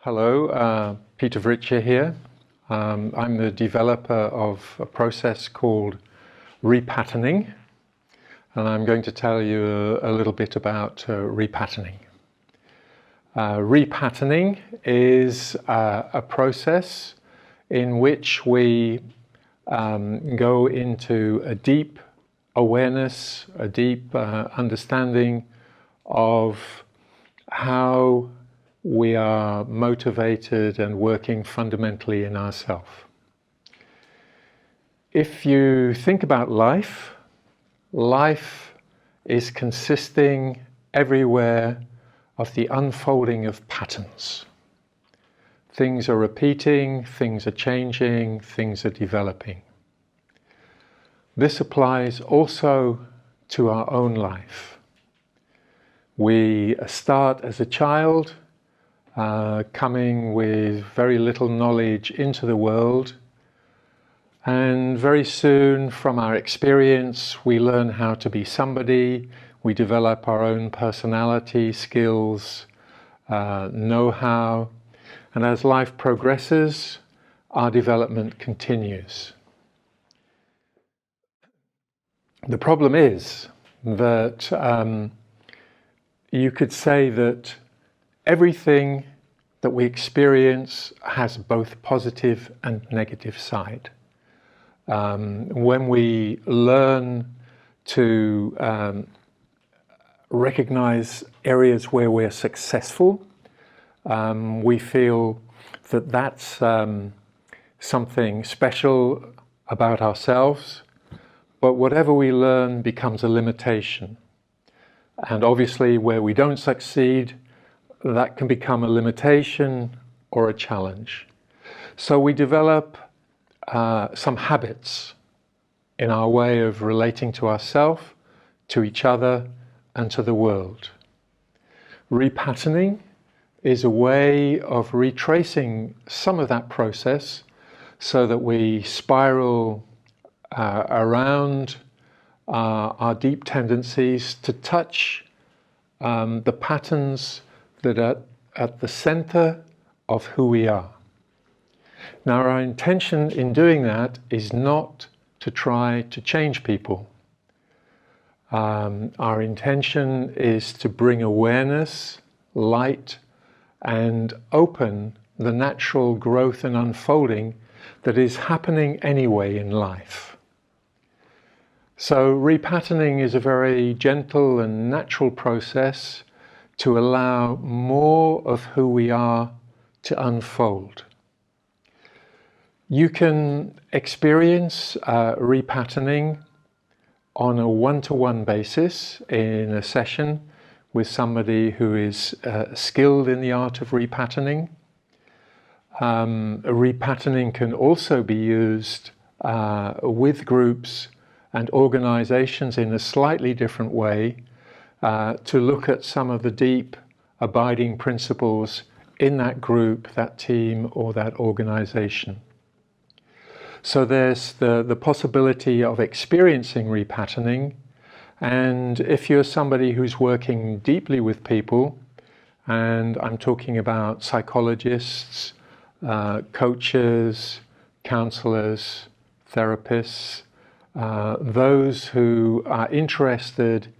Hello, Peter Vricha here. I'm the developer of a process called repatterning, and I'm going to tell you a little bit about repatterning. Repatterning is a process in which we go into a deep awareness, a deep understanding of how we are motivated and working fundamentally in ourselves. If you think about life, life is consisting everywhere of the unfolding of patterns. Things are repeating, things are changing, things are developing. This applies also to our own life. We start as a child, coming with very little knowledge into the world, and very soon from our experience we learn how to be somebody. We develop our own personality, skills, know-how, and as life progresses our development continues. The problem is that you could say that everything that we experience has both positive and negative side. When we learn to recognize areas where we're successful, we feel that that's something special about ourselves, but whatever we learn becomes a limitation. And obviously where we don't succeed, that can become a limitation or a challenge. So we develop some habits in our way of relating to ourselves, to each other, and to the world. Repatterning is a way of retracing some of that process so that we spiral around our deep tendencies to touch the patterns that are at the center of who we are. Now, our intention in doing that is not to try to change people. Our intention is to bring awareness, light, and open the natural growth and unfolding that is happening anyway in life. So repatterning is a very gentle and natural process to allow more of who we are to unfold. You can experience repatterning on a one-to-one basis in a session with somebody who is skilled in the art of repatterning. Repatterning can also be used with groups and organizations in a slightly different way, to look at some of the deep abiding principles in that group, that team, or that organization. So there's the possibility of experiencing repatterning, and if you're somebody who's working deeply with people, and I'm talking about psychologists, coaches, counselors, therapists, those who are interested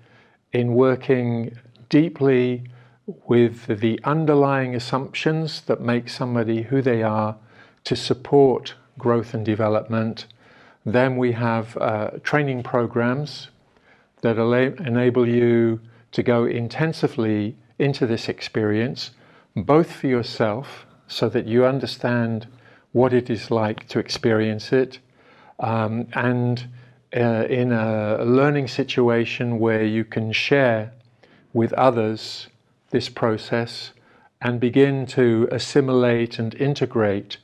in working deeply with the underlying assumptions that make somebody who they are to support growth and development, then we have training programs that enable you to go intensively into this experience, both for yourself, so that you understand what it is like to experience it, and in a learning situation where you can share with others this process and begin to assimilate and integrate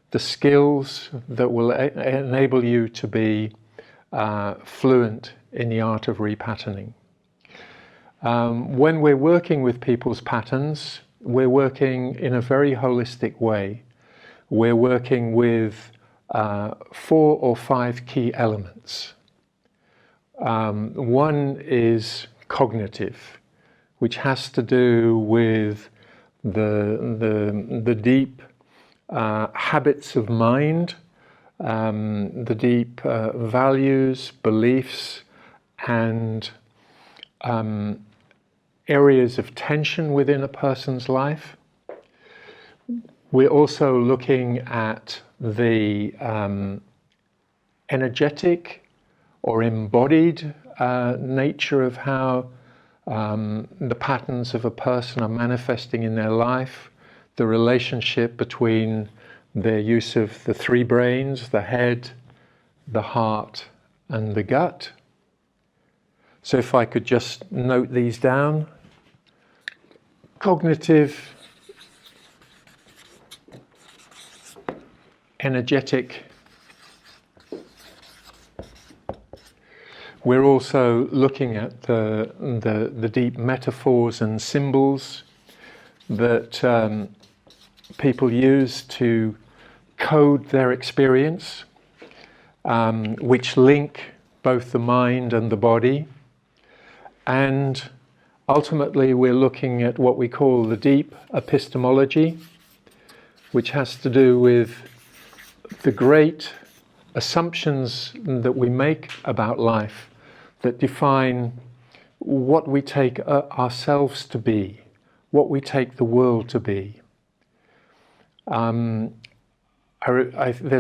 the skills that will enable you to be fluent in the art of repatterning. When we're working with people's patterns, we're working in a very holistic way. We're working with 4 or 5 key elements. One is cognitive, which has to do with the deep habits of mind, the deep values, beliefs, and areas of tension within a person's life. We're also looking at the energetic or embodied nature of how the patterns of a person are manifesting in their life, the relationship between their use of the three brains, the head, the heart, and the gut. So if I could just note these down. Cognitive, energetic. We're also looking at the deep metaphors and symbols that people use to code their experience, which link both the mind and the body. And ultimately, we're looking at what we call the deep epistemology, which has to do with the great assumptions that we make about life that define what we take ourselves to be, what we take the world to be. There's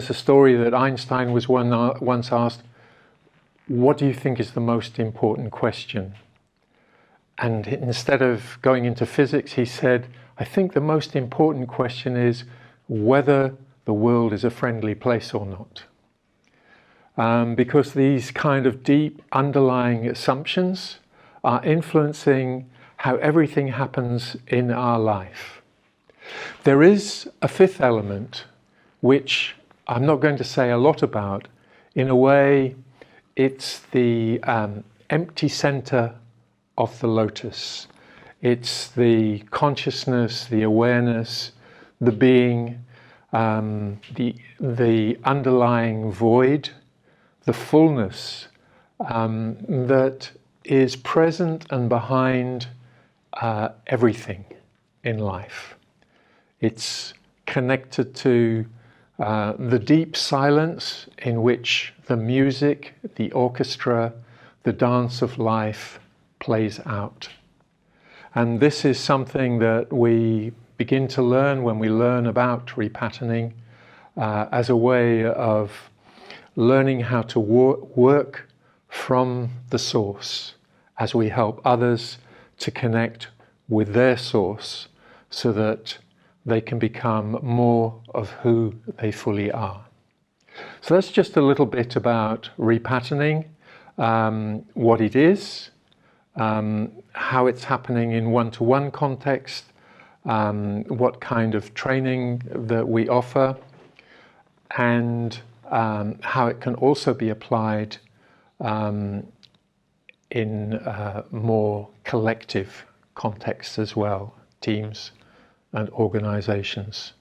a story that Einstein was once asked, what do you think is the most important question? And instead of going into physics, he said, I think the most important question is whether the world is a friendly place or not. Because these kind of deep underlying assumptions are influencing how everything happens in our life. There is a fifth element, which I'm not going to say a lot about. In a way, it's the empty center of the lotus. It's the consciousness, the awareness, the being, the underlying void, the fullness that is present and behind everything in life. It's connected to the deep silence in which the music, the orchestra, the dance of life plays out. And this is something that we begin to learn when we learn about repatterning as a way of learning how to work from the source as we help others to connect with their source so that they can become more of who they fully are. So that's just a little bit about repatterning, what it is, how it's happening in one-to-one context, what kind of training that we offer, and how it can also be applied in more collective contexts as well, teams and organizations.